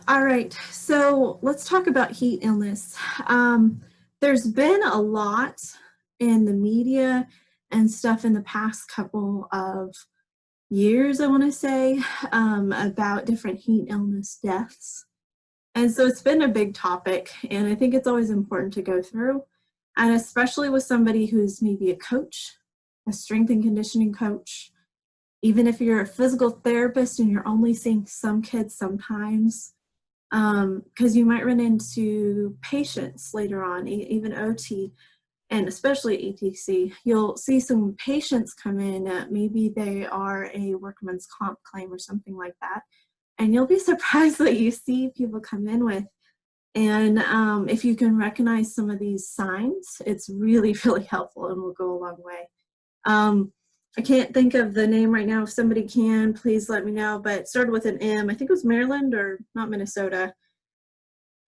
All right, so let's talk about heat illness. There's been a lot in the media and stuff in the past couple of years, I want to say, about different heat illness deaths. And so it's been a big topic, and I think it's always important to go through, and especially with somebody who's maybe a coach, a strength and conditioning coach, even if you're a physical therapist and you're only seeing some kids sometimes, because you might run into patients later on, even OT, and especially ATC. You'll see some patients come in, maybe they are a workman's comp claim or something like that, and you'll be surprised that you see people come in with. And if you can recognize some of these signs, it's really, really helpful and will go a long way. I can't think of the name right now. If somebody can, please let me know, but it started with an M. I think it was Maryland or not Minnesota.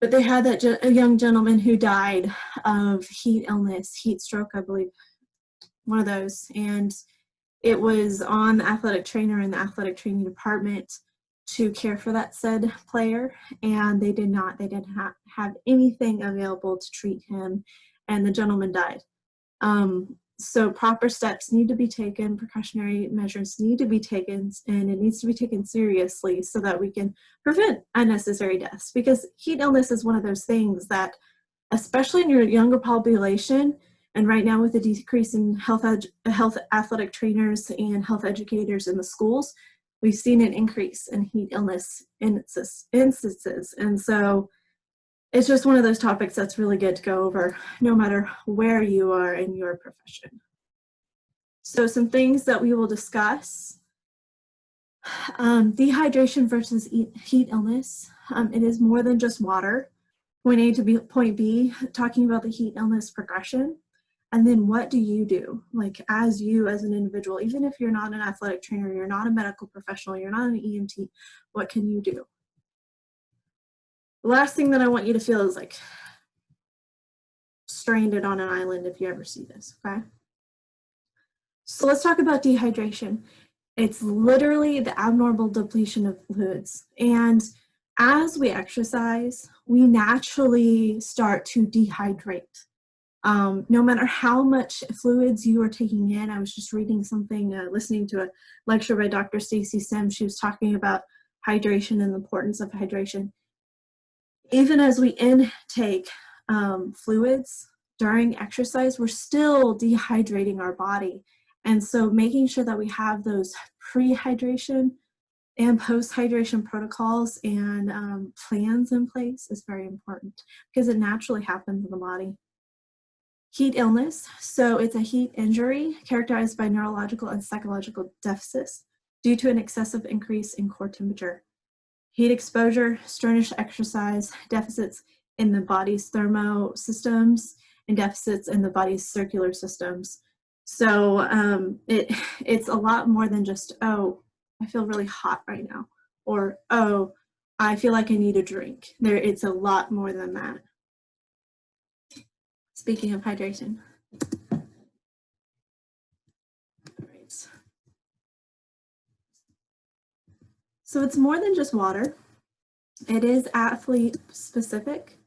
But they had that a young gentleman who died of heat illness, heat stroke, I believe, one of those. And it was on the athletic trainer in the athletic training department to care for that said player, and they didn't have anything available to treat him, and the gentleman died. So proper steps need to be taken, precautionary measures need to be taken, and it needs to be taken seriously so that we can prevent unnecessary deaths, because heat illness is one of those things that, especially in your younger population, and right now with the decrease in health athletic trainers and health educators in the schools, we've seen an increase in heat illness instances. And so it's just one of those topics that's really good to go over, no matter where you are in your profession. So some things that we will discuss. Dehydration versus heat illness. It is more than just water. Point A to point B, talking about the heat illness progression. And then what do you do? Like as an individual, even if you're not an athletic trainer, you're not a medical professional, you're not an EMT, what can you do? The last thing that I want you to feel is like stranded on an island if you ever see this, okay? So let's talk about dehydration. It's literally the abnormal depletion of fluids. And as we exercise, we naturally start to dehydrate. No matter how much fluids you are taking in. I was just reading something, listening to a lecture by Dr. Stacy Sims. She was talking about hydration and the importance of hydration. Even as we intake fluids during exercise, we're still dehydrating our body. And so making sure that we have those pre-hydration and post-hydration protocols and plans in place is very important, because it naturally happens in the body. Heat illness, so it's a heat injury characterized by neurological and psychological deficits due to an excessive increase in core temperature. Heat exposure, strenuous exercise, deficits in the body's thermosystems, and deficits in the body's circular systems. So it's a lot more than just, oh, I feel really hot right now, or, oh, I feel like I need a drink. It's a lot more than that. Speaking of hydration. All right. So it's more than just water. It is athlete specific.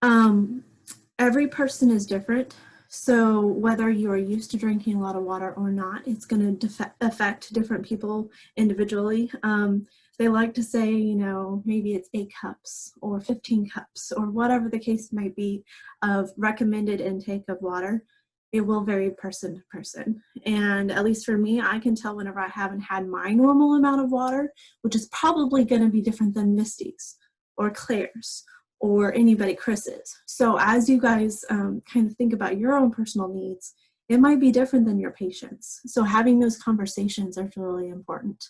Every person is different. So whether you are used to drinking a lot of water or not, it's going to affect different people individually. They like to say, you know, maybe it's 8 cups or 15 cups or whatever the case might be of recommended intake of water. It will vary person to person. And at least for me, I can tell whenever I haven't had my normal amount of water, which is probably going to be different than Misty's or Claire's or anybody Chris's. So as you guys kind of think about your own personal needs, it might be different than your patient's. So having those conversations are really important.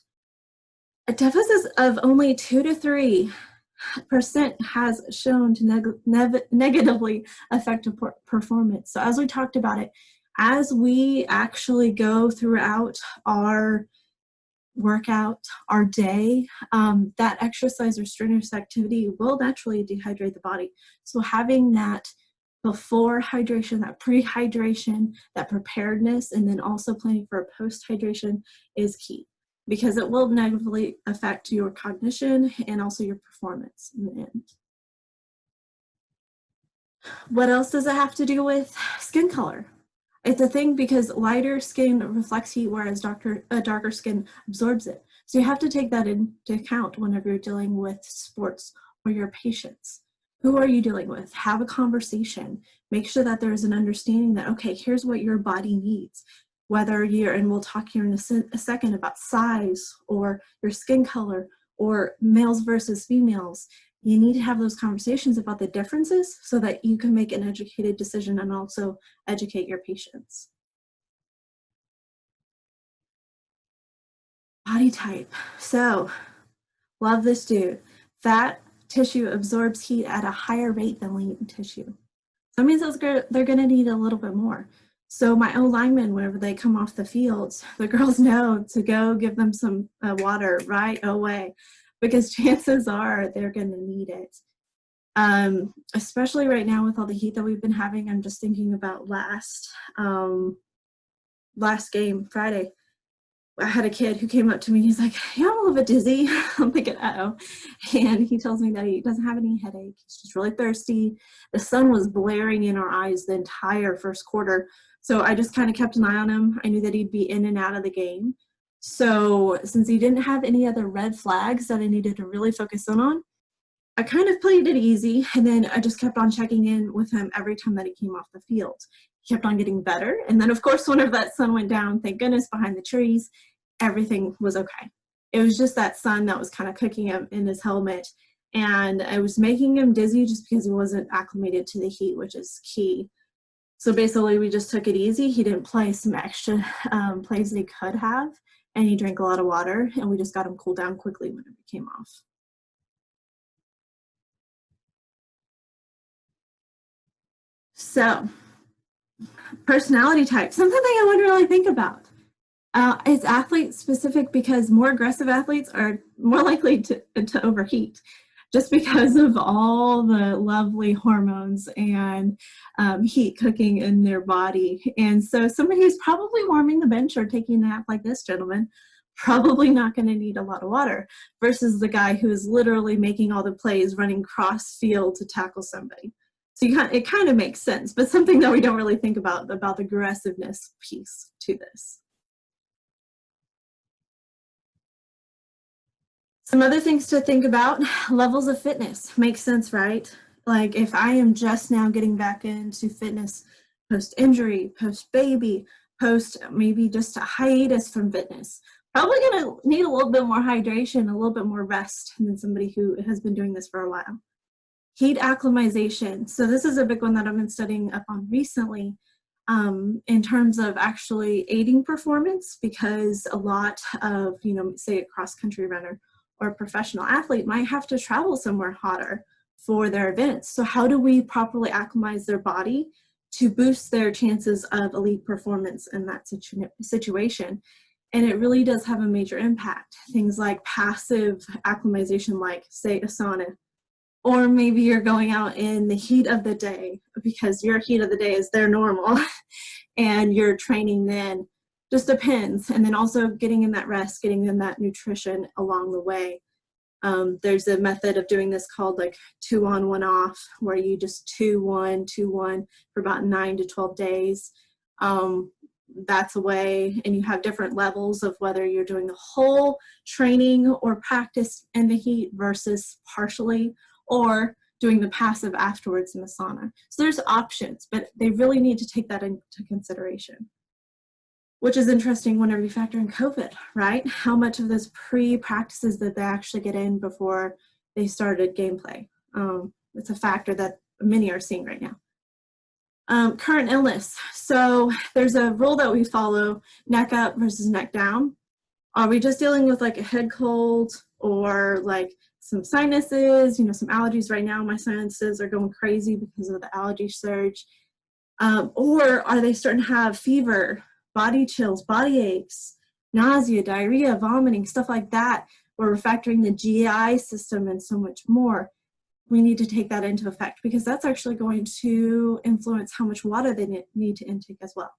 A deficit of only 2 to 3% has shown to negatively affect performance. So as we talked about it, as we actually go throughout our workout, our day, that exercise or strenuous activity will naturally dehydrate the body. So having that before hydration, that pre-hydration, that preparedness, and then also planning for a post-hydration is key. because it will negatively affect your cognition and also your performance in the end. What else does it have to do with? Skin color. It's a thing because lighter skin reflects heat, whereas darker skin absorbs it. So you have to take that into account whenever you're dealing with sports or your patients. Who are you dealing with? Have a conversation. Make sure that there's an understanding that, okay, here's what your body needs. Whether you're, and we'll talk here in a second about size or your skin color or males versus females. You need to have those conversations about the differences so that you can make an educated decision and also educate your patients. Body type. So, love this dude. Fat tissue absorbs heat at a higher rate than lean tissue. So that means they're going to need a little bit more. So my own linemen, whenever they come off the fields, the girls know to go give them some water right away, because chances are they're going to need it. Especially right now with all the heat that we've been having. I'm just thinking about last game, Friday. I had a kid who came up to me. He's like, yeah, I'm a little bit dizzy. I'm thinking, uh-oh. And he tells me that he doesn't have any headache. He's just really thirsty. The sun was blaring in our eyes the entire first quarter. So I just kind of kept an eye on him. I knew that he'd be in and out of the game. So since he didn't have any other red flags that I needed to really focus in on, I kind of played it easy, and then I just kept on checking in with him every time that he came off the field. He kept on getting better, and then of course whenever that sun went down, thank goodness, behind the trees, everything was okay. It was just that sun that was kind of cooking him in his helmet, and I was making him dizzy just because he wasn't acclimated to the heat, which is key. So basically we just took it easy. He didn't play some extra plays that he could have, and he drank a lot of water, and we just got him cooled down quickly whenever he came off. So, personality type, something that I wouldn't really think about. It's athlete specific because more aggressive athletes are more likely to overheat just because of all the lovely hormones and heat cooking in their body. And so somebody who's probably warming the bench or taking a nap like this gentleman, probably not going to need a lot of water versus the guy who is literally making all the plays running cross field to tackle somebody. So it kind of makes sense, but something that we don't really think about the aggressiveness piece to this. Some other things to think about, levels of fitness. Makes sense, right? Like if I am just now getting back into fitness post-injury, post-baby, post maybe just a hiatus from fitness, probably gonna need a little bit more hydration, a little bit more rest than somebody who has been doing this for a while. Heat acclimatization. So this is a big one that I've been studying up on recently in terms of actually aiding performance, because a lot of, say a cross-country runner or a professional athlete might have to travel somewhere hotter for their events. So how do we properly acclimatize their body to boost their chances of elite performance in that situation? And it really does have a major impact. Things like passive acclimatization, like say a sauna, or maybe you're going out in the heat of the day because your heat of the day is their normal and you're training then. Just depends. And then also getting in that rest, getting in that nutrition along the way. There's a method of doing this called like 2 on 1 off, where you just 2-1, 2-1 for about 9 to 12 days. That's a way, and you have different levels of whether you're doing the whole training or practice in the heat versus partially, or doing the passive afterwards in the sauna. So there's options, but they really need to take that into consideration. Which is interesting whenever you factor in COVID, right? How much of those pre-practices that they actually get in before they started gameplay. It's a factor that many are seeing right now. Current illness. So there's a rule that we follow, neck up versus neck down. Are we just dealing with like a head cold or like some sinuses, some allergies right now? My sinuses are going crazy because of the allergy surge. Or are they starting to have fever, body chills, body aches, nausea, diarrhea, vomiting, stuff like that, where we're factoring the GI system and so much more? We need to take that into effect because that's actually going to influence how much water they need to intake as well.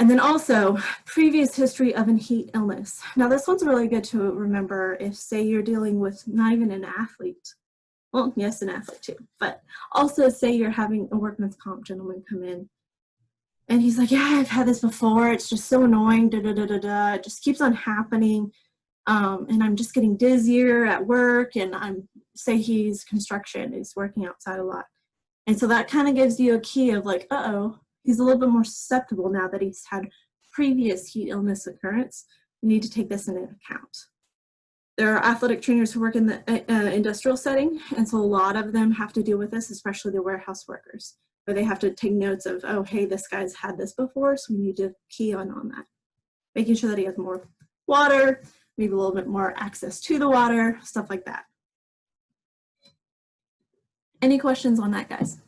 And then also previous history of a heat illness. Now this one's really good to remember if, say, you're dealing with not even an athlete. Well, yes, an athlete too, but also say you're having a workman's comp gentleman come in and he's like, yeah, I've had this before. It's just so annoying. Da, da, da, da, da. It just keeps on happening. And I'm just getting dizzier at work. And say he's construction, he's working outside a lot. And so that kind of gives you a key of like, uh-oh, he's a little bit more susceptible now that he's had previous heat illness occurrence. We need to take this into account. There are athletic trainers who work in the industrial setting, and so a lot of them have to deal with this, especially the warehouse workers, where they have to take notes of, oh, hey, this guy's had this before, so we need to key on that. Making sure that he has more water, maybe a little bit more access to the water, stuff like that. Any questions on that, guys?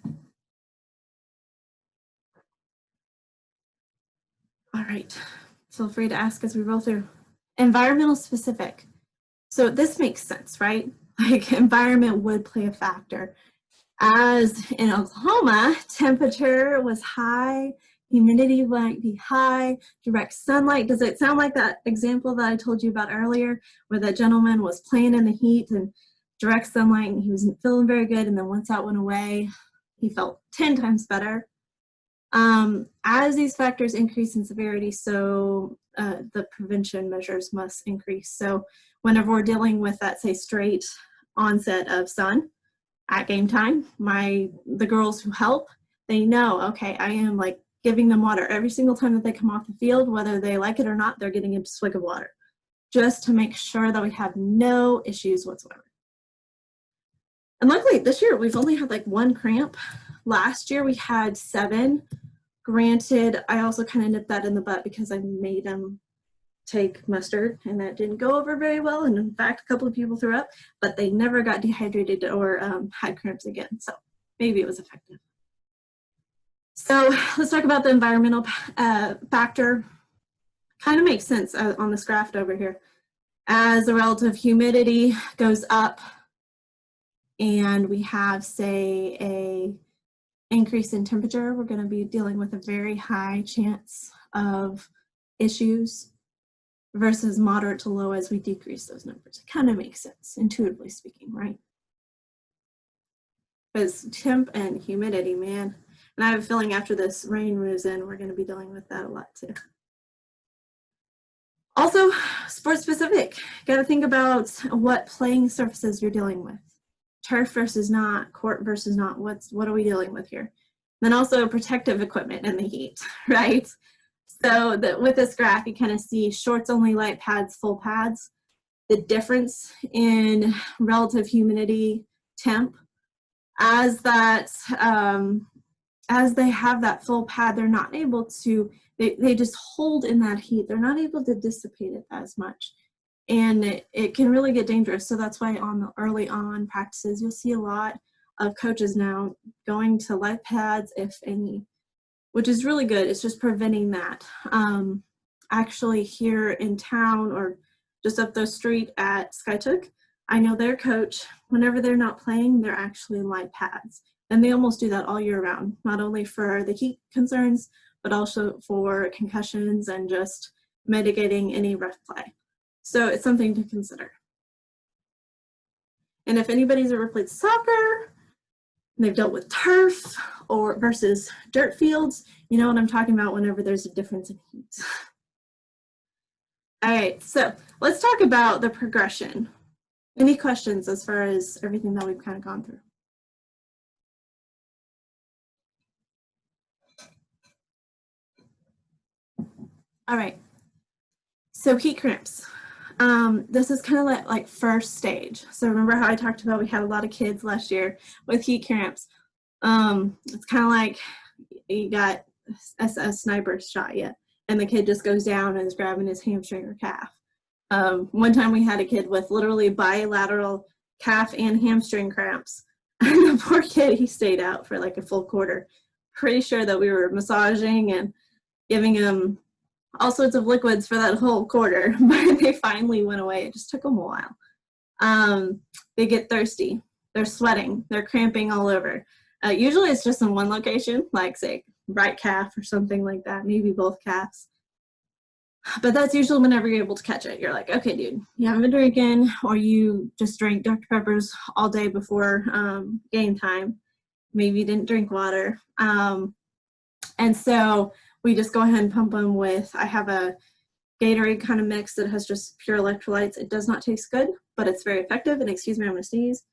All right, feel free to ask as we roll through. Environmental specific. So this makes sense, right? Like environment would play a factor. As in Oklahoma, temperature was high, humidity might be high, direct sunlight. Does it sound like that example that I told you about earlier, where that gentleman was playing in the heat and direct sunlight and he wasn't feeling very good, and then once that went away, he felt 10 times better. As these factors increase in severity, so the prevention measures must increase. So whenever we're dealing with that, say, straight onset of sun at game time, the girls who help, they know, okay, I am like giving them water every single time that they come off the field, whether they like it or not, they're getting a swig of water, just to make sure that we have no issues whatsoever. And luckily this year we've only had like 1 cramp. Last year we had 7. Granted, I also kind of nipped that in the butt because I made them take mustard, and that didn't go over very well. And in fact, a couple of people threw up, but they never got dehydrated or had cramps again. So maybe it was effective. So let's talk about the environmental factor. Kind of makes sense on this graph over here. As the relative humidity goes up and we have, say, a increase in temperature, we're going to be dealing with a very high chance of issues versus moderate to low as we decrease those numbers. It kind of makes sense, intuitively speaking, right? Because temp and humidity, man. And I have a feeling after this rain moves in, we're going to be dealing with that a lot too. Also, sport specific. Got to think about what playing surfaces you're dealing with. Turf versus not, court versus not, what are we dealing with here? Then also protective equipment in the heat, right? So with this graph, you kind of see shorts only, light pads, full pads. The difference in relative humidity, temp, as they have that full pad, they're not able to, they just hold in that heat. They're not able to dissipate it as much. And it can really get dangerous. So that's why on the early on practices, you'll see a lot of coaches now going to light pads, if any, which is really good. It's just preventing that. Actually here in town or just up the street at Skytook, I know their coach, whenever they're not playing, they're actually in light pads. And they almost do that all year round, not only for the heat concerns, but also for concussions and just mitigating any rough play. So it's something to consider. And if anybody's ever played soccer, and they've dealt with turf or versus dirt fields, you know what I'm talking about whenever there's a difference in heat. All right, so let's talk about the progression. Any questions as far as everything that we've kind of gone through? All right, so heat cramps. This is kind of like first stage. So remember how I talked about we had a lot of kids last year with heat cramps. It's kind of like you got a sniper shot yet, and the kid just goes down and is grabbing his hamstring or calf. One time we had a kid with literally bilateral calf and hamstring cramps. And the poor kid, he stayed out for like a full quarter. Pretty sure that we were massaging and giving him all sorts of liquids for that whole quarter, but they finally went away. It just took them a while. They get thirsty, they're sweating, they're cramping all over. Usually it's just in one location, like say right calf or something like that, maybe both calves. But that's usually whenever you're able to catch it. You're like, okay, dude, you haven't been drinking, or you just drank Dr. Peppers all day before game time. Maybe you didn't drink water. And so we just go ahead and pump them with, I have a Gatorade kind of mix that has just pure electrolytes. It does not taste good, but it's very effective. And excuse me, I'm going to sneeze.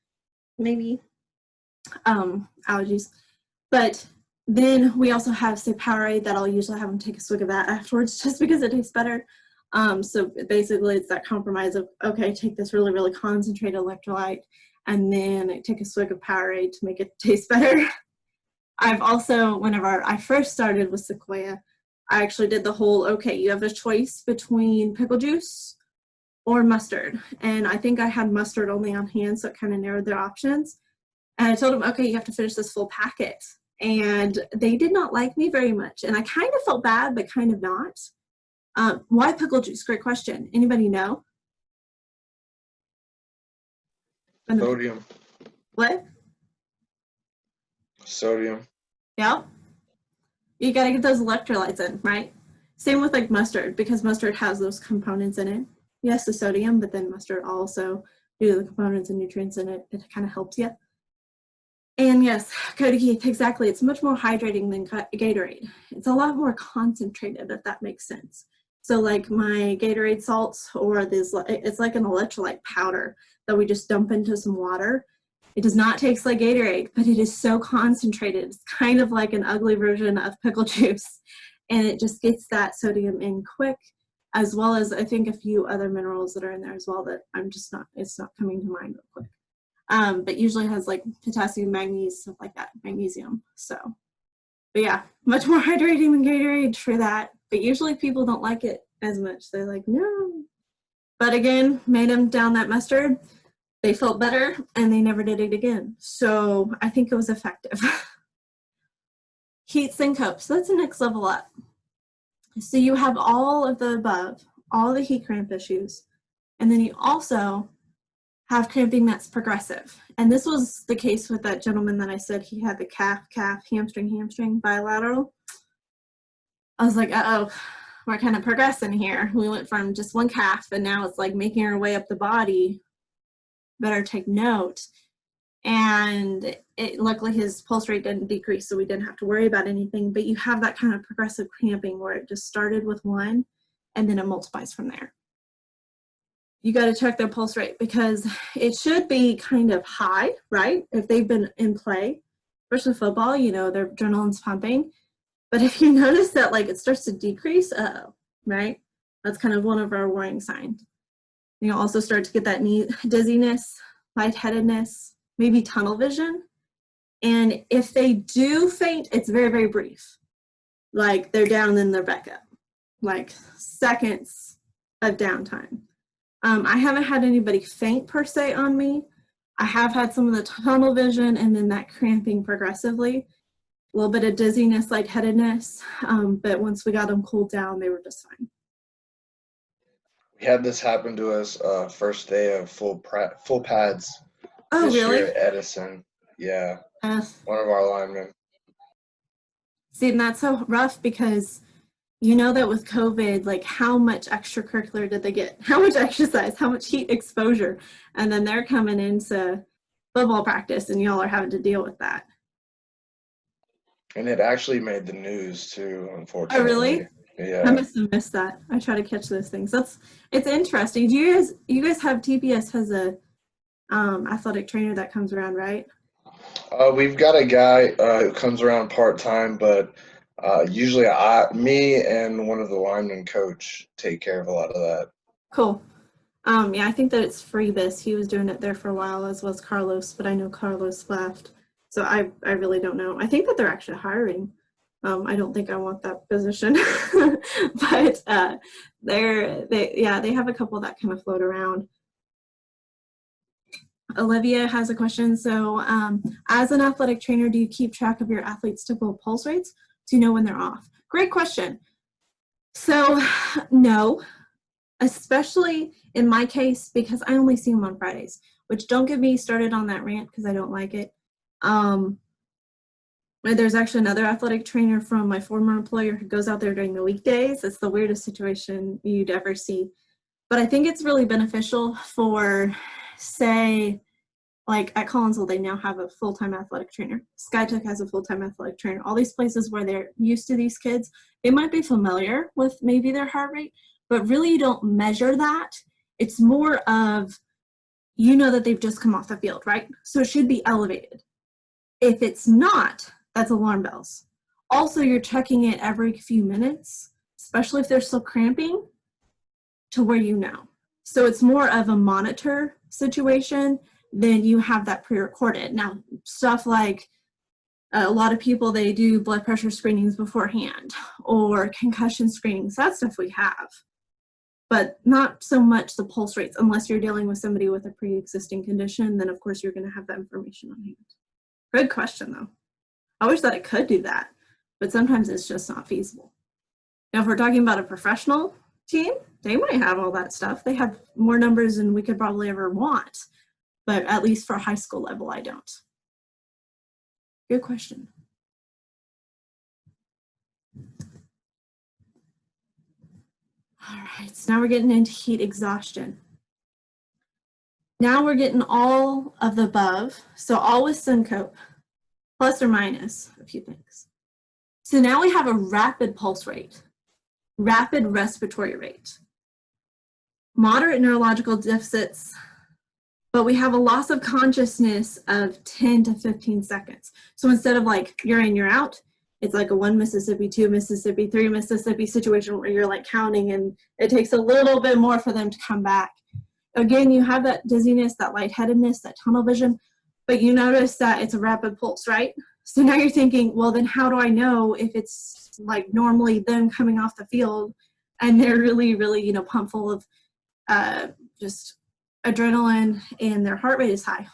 Maybe allergies. But then we also have, say, Powerade that I'll usually have them take a swig of that afterwards just because it tastes better. So basically it's that compromise of, okay, take this really, really concentrated electrolyte and then take a swig of Powerade to make it taste better. I've also, whenever I first started with Sequoia, I actually did the whole, okay, you have a choice between pickle juice or mustard. And I think I had mustard only on hand, so it kind of narrowed their options. And I told them, okay, you have to finish this full packet. And they did not like me very much. And I kind of felt bad, but kind of not. Why pickle juice? Great question. Anybody know? Sodium. What? Sodium. Yeah. You got to get those electrolytes in, right? Same with like mustard, because mustard has those components in it. Yes, the sodium, but then mustard also, due to the components and nutrients in it, it kind of helps you. And yes, Cody Keith, exactly. It's much more hydrating than Gatorade. It's a lot more concentrated, if that makes sense. So like my Gatorade salts, or this, it's like an electrolyte powder that we just dump into some water. It does not taste like Gatorade, but it is so concentrated. It's kind of like an ugly version of pickle juice. And it just gets that sodium in quick, as well as I think a few other minerals that are in there as well that I'm just not, it's not coming to mind real quick. But usually has like potassium, magnesium, stuff like that, magnesium. So, but yeah, much more hydrating than Gatorade for that. But usually people don't like it as much. They're like, no. But again, made them down that mustard. They felt better and they never did it again. So I think it was effective. Heat syncope. So that's the next level up. So you have all of the above, all the heat cramp issues. And then you also have cramping that's progressive. And this was the case with that gentleman that I said he had the calf, hamstring, bilateral. I was like, uh-oh, we're kind of progressing here. We went from just one calf and now it's like making our way up the body. Better take note. And luckily his pulse rate didn't decrease, so we didn't have to worry about anything. But you have that kind of progressive cramping where it just started with one and then it multiplies from there. You got to check their pulse rate because it should be kind of high, right? If they've been in play, especially football, you know, their adrenaline's pumping. But if you notice that like it starts to decrease, right? That's kind of one of our warning signs. You'll also start to get that dizziness, lightheadedness, maybe tunnel vision. And if they do faint, it's very, very brief. Like they're down and then they're back up. Like seconds of downtime. I haven't had anybody faint per se on me. I have had some of the tunnel vision and then that cramping progressively. A little bit of dizziness, lightheadedness, but once we got them cooled down, they were just fine. We had this happen to us first day of full pads. Oh, this really? year at Edison. Yeah, one of our linemen. See, and that's so rough because you know that with COVID, like how much extracurricular did they get? How much exercise? How much heat exposure? And then they're coming into football practice and y'all are having to deal with that. And it actually made the news too, unfortunately. Oh, really? Yeah. I must have missed that. I try to catch those things. It's interesting. Do you guys have TPS has a athletic trainer that comes around, right? We've got a guy who comes around part-time, but usually me and one of the linemen coach take care of a lot of that. Cool. Yeah, I think that it's Freebus. He was doing it there for a while, as was Carlos, but I know Carlos left. So I really don't know. I think that they're actually hiring. I don't think I want that position, but they have a couple that kind of float around. Olivia has a question. So as an athletic trainer, do you keep track of your athletes' typical pulse rates? Do you know when they're off? Great question. So no, especially in my case, because I only see them on Fridays, which don't get me started on that rant because I don't like it. There's actually another athletic trainer from my former employer who goes out there during the weekdays. It's the weirdest situation you'd ever see. But I think it's really beneficial for, say, like at Collinsville, they now have a full-time athletic trainer. SkyTech has a full-time athletic trainer. All these places where they're used to these kids, they might be familiar with maybe their heart rate, but really you don't measure that. It's more of, you know that they've just come off the field, right? So it should be elevated. If it's not, that's alarm bells. Also, you're checking it every few minutes, especially if they're still cramping, to where you know. So it's more of a monitor situation than you have that pre-recorded. Now, stuff like a lot of people, they do blood pressure screenings beforehand or concussion screenings. That stuff we have, but not so much the pulse rates unless you're dealing with somebody with a pre-existing condition. Then of course you're going to have that information on hand. Good question though. I wish that I could do that, but sometimes it's just not feasible. Now, if we're talking about a professional team, they might have all that stuff. They have more numbers than we could probably ever want, but at least for high school level, I don't. Good question. All right, so now we're getting into heat exhaustion. Now we're getting all of the above, so all with syncope, plus or minus a few things. So now we have a rapid pulse rate, rapid respiratory rate, moderate neurological deficits, but we have a loss of consciousness of 10 to 15 seconds. So instead of like you're in, you're out, it's like a 1 Mississippi, 2 Mississippi, 3 Mississippi situation where you're like counting and it takes a little bit more for them to come back. Again, you have that dizziness, that lightheadedness, that tunnel vision, but you notice that it's a rapid pulse, right? So now you're thinking, well, then how do I know if it's like normally them coming off the field and they're really, really, you know, pumped full of just adrenaline and their heart rate is high?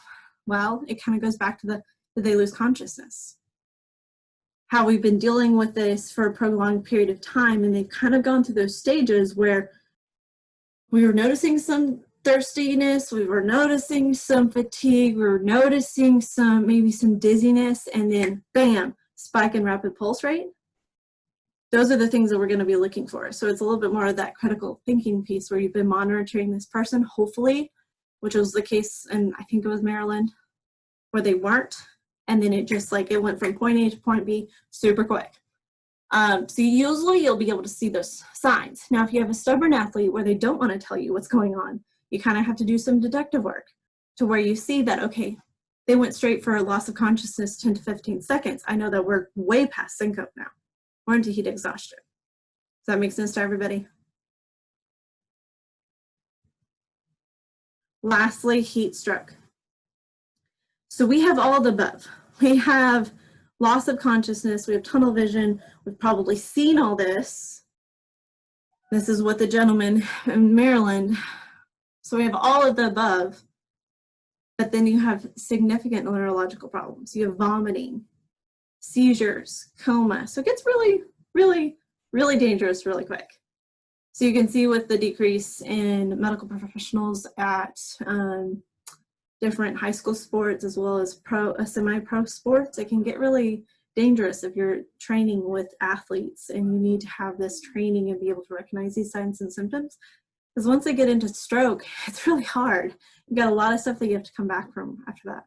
Well, it kind of goes back to the, did they lose consciousness? How we've been dealing with this for a prolonged period of time, and they've kind of gone through those stages where we were noticing some thirstiness, we were noticing some fatigue, we were noticing some, maybe some dizziness, and then bam, spike in rapid pulse rate. Those are the things that we're going to be looking for. So it's a little bit more of that critical thinking piece where you've been monitoring this person, hopefully, which was the case, and I think it was Maryland, where they weren't, and then it just like, it went from point A to point B super quick. So usually you'll be able to see those signs. Now, if you have a stubborn athlete where they don't want to tell you what's going on, you kind of have to do some deductive work to where you see that, okay, they went straight for a loss of consciousness 10 to 15 seconds. I know that we're way past syncope now. We're into heat exhaustion. Does that make sense to everybody? Lastly, heat stroke. So we have all the above. We have loss of consciousness, we have tunnel vision, we've probably seen all this. This is what the gentleman in Maryland, so we have all of the above, but then you have significant neurological problems. You have vomiting, seizures, coma. So it gets really, really, really dangerous really quick. So you can see with the decrease in medical professionals at different high school sports as well as semi-pro sports, it can get really dangerous if you're training with athletes and you need to have this training and be able to recognize these signs and symptoms. Because once they get into stroke, it's really hard. You've got a lot of stuff that you have to come back from after that.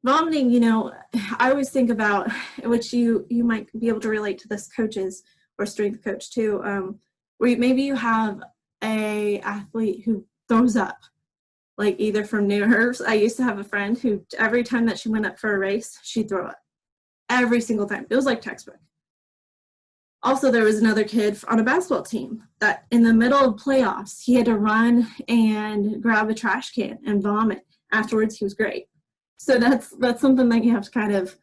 Vomiting, you know, I always think about, which you might be able to relate to this, coaches or strength coach too, where maybe you have a athlete who throws up, like either from nerves. I used to have a friend who every time that she went up for a race, she'd throw up. Every single time. It was like textbook. Also, there was another kid on a basketball team that in the middle of playoffs, he had to run and grab a trash can and vomit. Afterwards, he was great. So that's something that you have to kind of,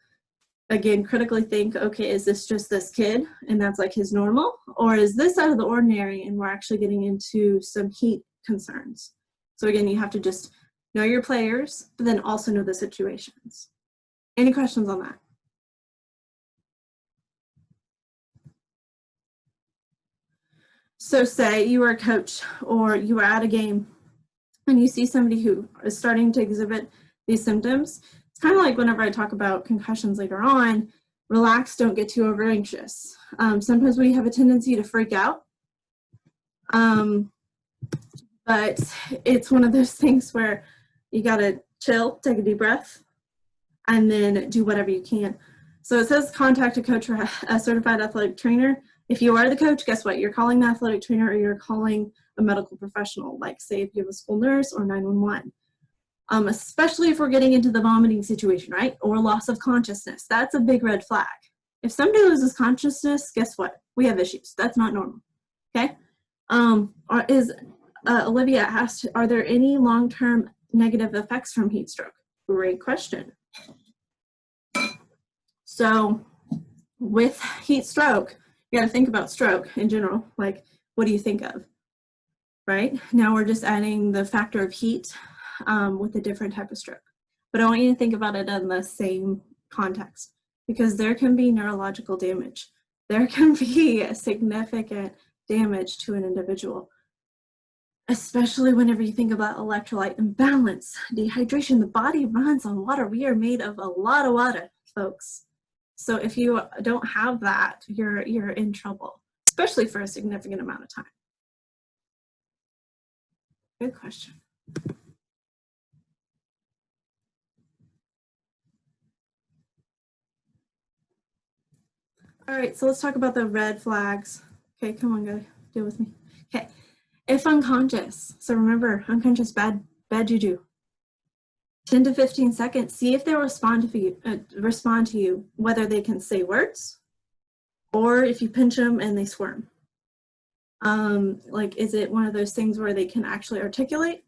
again, critically think, okay, is this just this kid and that's like his normal? Or is this out of the ordinary and we're actually getting into some heat concerns? So again, you have to just know your players, but then also know the situations. Any questions on that? So say you are a coach or you are at a game and you see somebody who is starting to exhibit these symptoms. It's kind of like whenever I talk about concussions later on, relax, don't get too over anxious. Sometimes we have a tendency to freak out. But it's one of those things where you gotta chill, take a deep breath, and then do whatever you can. So it says contact a coach or a certified athletic trainer. If you are the coach, guess what? You're calling the athletic trainer or you're calling a medical professional, like say if you have a school nurse or 911. Especially if we're getting into the vomiting situation, right? Or loss of consciousness. That's a big red flag. If somebody loses consciousness, guess what? We have issues. That's not normal, okay? Olivia asked, are there any long-term negative effects from heat stroke? Great question. So with heat stroke, you got to think about stroke in general. Like, what do you think of, right? Now we're just adding the factor of heat with a different type of stroke. But I want you to think about it in the same context, because there can be neurological damage. There can be a significant damage to an individual, especially whenever you think about electrolyte imbalance, dehydration. The body runs on water. We are made of a lot of water, folks. So if you don't have that, you're in trouble, especially for a significant amount of time. Good question. All right, so let's talk about the red flags. Okay, come on, guys, deal with me. Okay, if unconscious, so remember, unconscious, bad juju. 10 to 15 seconds, see if they respond to you, whether they can say words or if you pinch them and they squirm. Like, is it one of those things where they can actually articulate,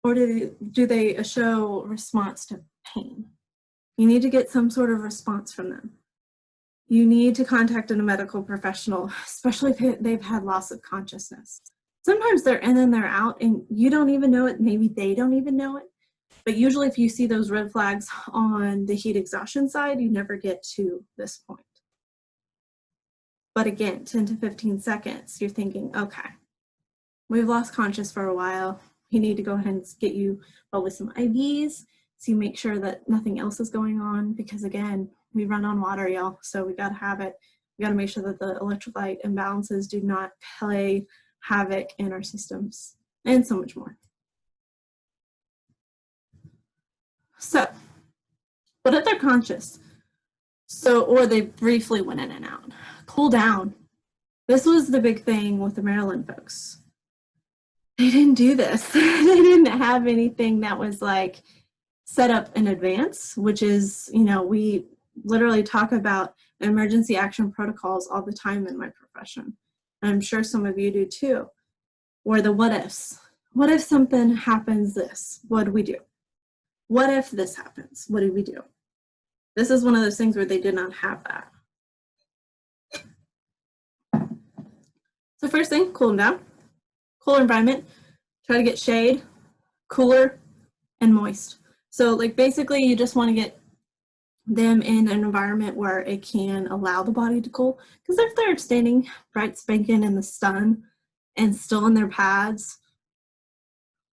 or do they show response to pain? You need to get some sort of response from them. You need to contact a medical professional, especially if they've had loss of consciousness. Sometimes they're in and they're out and you don't even know it. Maybe they don't even know it. But usually if you see those red flags on the heat exhaustion side, you never get to this point. But again, 10 to 15 seconds, you're thinking, okay, we've lost conscious for a while. You need to go ahead and get you probably some IVs, so you make sure that nothing else is going on, because again, we run on water, y'all, so we gotta have it. We gotta make sure that the electrolyte imbalances do not play havoc in our systems, and so much more. So, what if they're conscious? So, or they briefly went in and out. Cool down. This was the big thing with the Maryland folks. They didn't do this. They didn't have anything that was like set up in advance, which is, you know, we literally talk about emergency action protocols all the time in my profession. I'm sure some of you do too. Or the what ifs. What if something happens this? What do we do? What if this happens? What do we do? This is one of those things where they did not have that. So first thing, cool them down. Cooler environment. Try to get shade, cooler, and moist. So like basically you just want to get them in an environment where it can allow the body to cool. Because if they're standing bright spanking in the sun and still in their pads,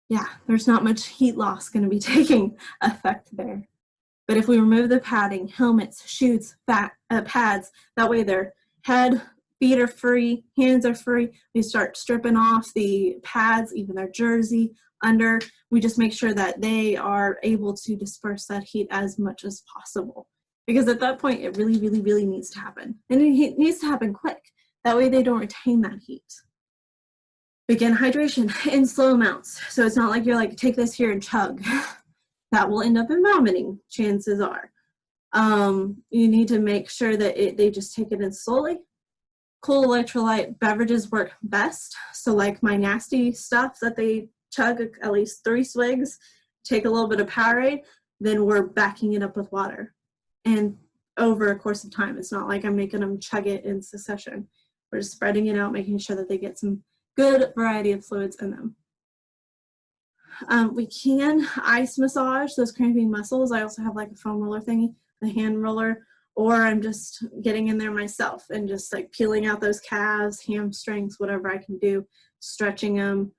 yeah, there's not much heat loss going to be taking effect there. But if we remove the padding, helmets, shoes, pads, that way their head, feet are free, hands are free. We start stripping off the pads, even their jersey, under. We just make sure that they are able to disperse that heat as much as possible. Because at that point, it really, really, really needs to happen. And it needs to happen quick. That way they don't retain that heat. Begin hydration in slow amounts. So it's not like you're like, take this here and chug. That will end up in vomiting, chances are. You need to make sure that they just take it in slowly. Cool electrolyte beverages work best. So like my nasty stuff that they chug at least 3 swigs, take a little bit of Powerade, then we're backing it up with water. And over a course of time, it's not like I'm making them chug it in succession. We're just spreading it out, making sure that they get some good variety of fluids in them. We can ice massage those cramping muscles. I also have like a foam roller thingy, a hand roller, or I'm just getting in there myself and just like peeling out those calves, hamstrings, whatever I can do, stretching them,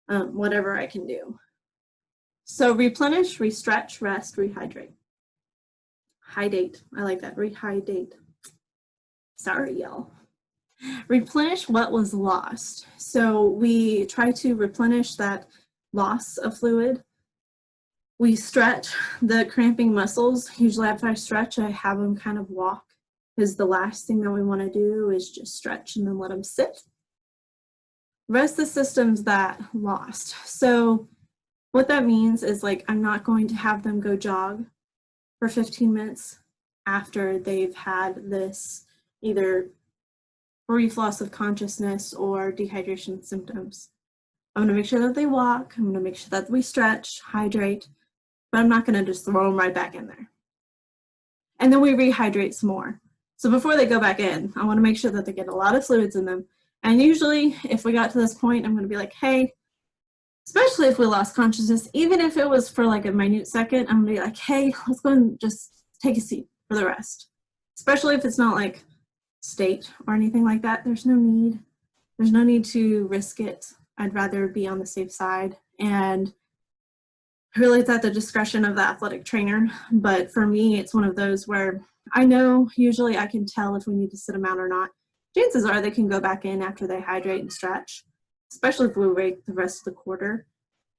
whatever I can do. So replenish, restretch, rest, rehydrate. Hydrate, I like that, rehydrate. Sorry, y'all. Replenish what was lost. So we try to replenish that loss of fluid. We stretch the cramping muscles. Usually after I stretch, I have them kind of walk, because the last thing that we want to do is just stretch and then let them sit. Rest the systems that lost. So what that means is, like, I'm not going to have them go jog for 15 minutes after they've had this either brief loss of consciousness or dehydration symptoms. I'm going to make sure that they walk. I'm going to make sure that we stretch, hydrate, but I'm not going to just throw them right back in there. And then we rehydrate some more. So before they go back in, I want to make sure that they get a lot of fluids in them. And usually if we got to this point, I'm going to be like, hey, especially if we lost consciousness, even if it was for like a minute second, I'm going to be like, hey, let's go and just take a seat for the rest. Especially if it's not like state or anything like that. There's no need to risk it. I'd rather be on the safe side, and really it's at the discretion of the athletic trainer. But for me, it's one of those where I know usually I can tell if we need to sit them out or not. Chances are they can go back in after they hydrate and stretch, especially if we wait the rest of the quarter.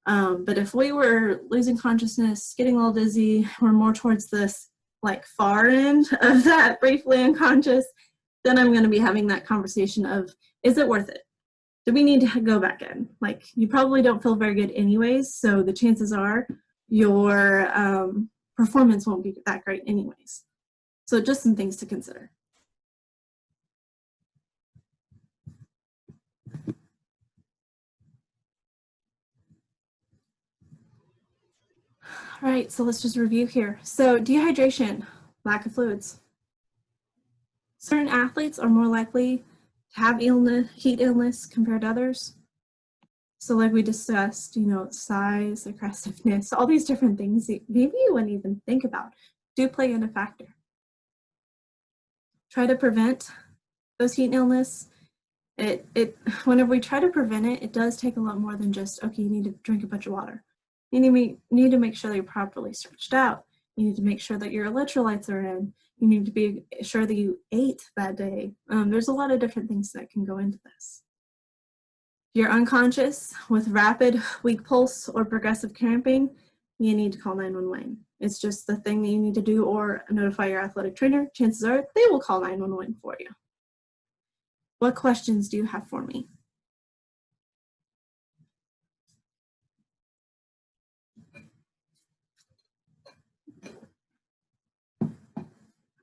But if we were losing consciousness, getting a little dizzy, we're more towards this like far end of that briefly unconscious, then I'm going to be having that conversation of, is it worth it? Do we need to go back in? Like, you probably don't feel very good anyways, so the chances are your performance won't be that great anyways. So just some things to consider. All right, so let's just review here. So dehydration, lack of fluids. Certain athletes are more likely to have illness, heat illness compared to others. So like we discussed, size, aggressiveness, all these different things that maybe you wouldn't even think about do play in a factor. Try to prevent those heat illness. Whenever we try to prevent it, it does take a lot more than just, okay, you need to drink a bunch of water. You need to make sure that you're properly stretched out. You need to make sure that your electrolytes are in. You need to be sure that you ate that day. There's a lot of different things that can go into this. If you're unconscious with rapid, weak pulse, or progressive cramping, you need to call 911. It's just the thing that you need to do, or notify your athletic trainer. Chances are they will call 911 for you. What questions do you have for me?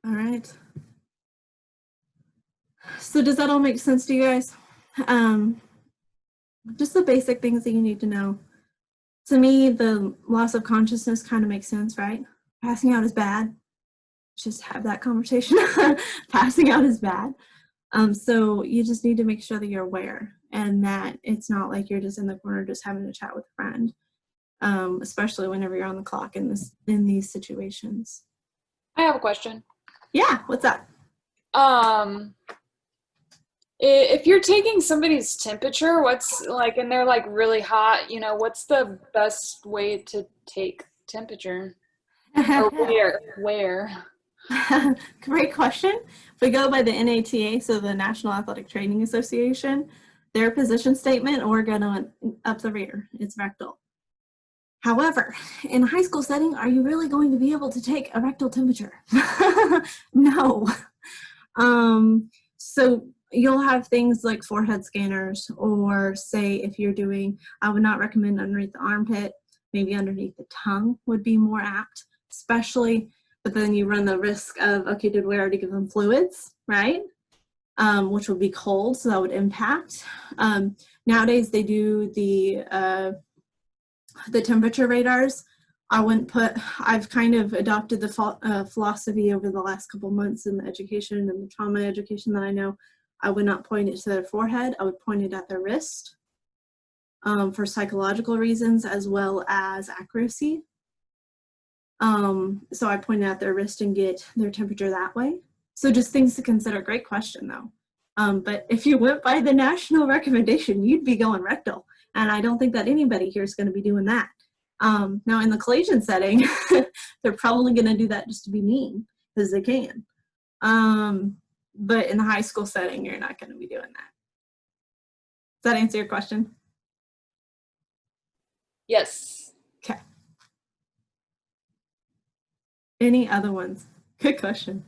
All right. So does that all make sense to you guys? Just the basic things that you need to know. To me, the loss of consciousness kind of makes sense, right? Passing out is bad. Just have that conversation. Passing out is bad. So you just need to make sure that you're aware, and that it's not like you're just in the corner just having a chat with a friend, especially whenever you're on the clock in these situations. I have a question. Yeah, what's up? If you're taking somebody's temperature, and they're like really hot, what's the best way to take temperature? Or where? Great question. If we go by the NATA, so the National Athletic Training Association, their position statement, we're going to up the rear. It's rectal. However, in a high school setting, are you really going to be able to take a rectal temperature? No. So you'll have things like forehead scanners, or say if you're doing, I would not recommend underneath the armpit, maybe underneath the tongue would be more apt, especially, but then you run the risk of, okay, did we already give them fluids, right? Which would be cold, so that would impact. Nowadays they do the temperature radars. I've kind of adopted the philosophy over the last couple months in the education and the trauma education that I know. I would not point it to their forehead. I would point it at their wrist, for psychological reasons as well as accuracy. So I point it at their wrist and get their temperature that way. So just things to consider. Great question though. But if you went by the national recommendation, you'd be going rectal. And I don't think that anybody here is going to be doing that. Now in the collegiate setting, they're probably going to do that just to be mean because they can. But in the high school setting, you're not going to be doing that. Does that answer your question? Yes. Okay. Any other ones? Good question.